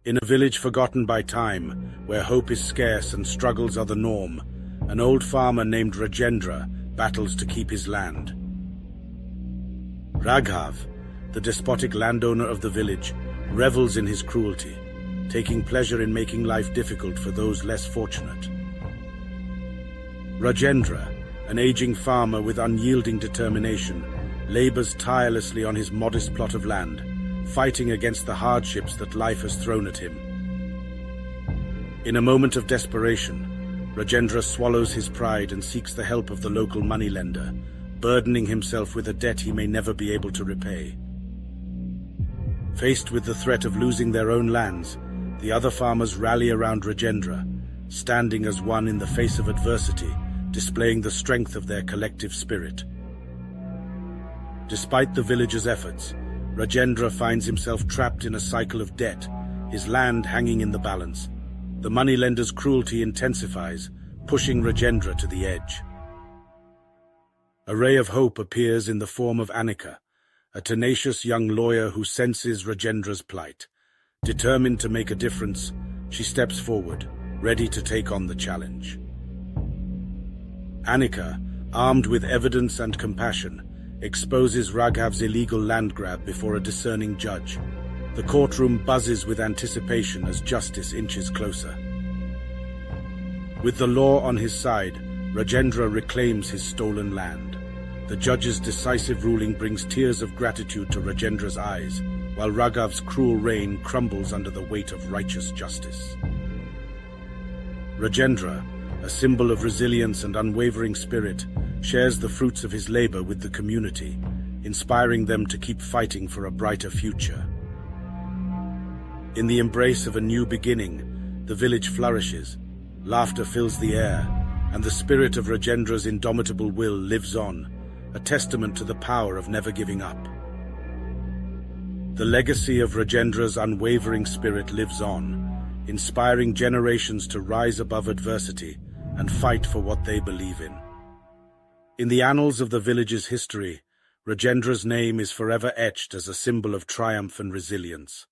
In a village forgotten by time, where hope is scarce and struggles are the norm, an old farmer named Rajendra battles to keep his land. Raghav, the despotic landowner of the village, revels in his cruelty, taking pleasure in making life difficult for those less fortunate. Rajendra, an aging farmer with unyielding determination, labors tirelessly on his modest plot of land, fighting against the hardships that life has thrown at him. In a moment of desperation, Rajendra swallows his pride and seeks the help of the local moneylender, burdening himself with a debt he may never be able to repay. Faced with the threat of losing their own lands, the other farmers rally around Rajendra, standing as one in the face of adversity, displaying the strength of their collective spirit. Despite the villagers' efforts, Rajendra finds himself trapped in a cycle of debt, his land hanging in the balance. The moneylender's cruelty intensifies, pushing Rajendra to the edge. A ray of hope appears in the form of Anika, a tenacious young lawyer who senses Rajendra's plight. Determined to make a difference, she steps forward, ready to take on the challenge. Anika, armed with evidence and compassion, exposes Raghav's illegal land grab before a discerning judge. The courtroom buzzes with anticipation as justice inches closer. With the law on his side, Rajendra reclaims his stolen land. The judge's decisive ruling brings tears of gratitude to Rajendra's eyes, while Raghav's cruel reign crumbles under the weight of righteous justice. Rajendra, a symbol of resilience and unwavering spirit, shares the fruits of his labor with the community, inspiring them to keep fighting for a brighter future. In the embrace of a new beginning, the village flourishes, laughter fills the air, and the spirit of Rajendra's indomitable will lives on, a testament to the power of never giving up. The legacy of Rajendra's unwavering spirit lives on, inspiring generations to rise above adversity and fight for what they believe in. In the annals of the village's history, Rajendra's name is forever etched as a symbol of triumph and resilience.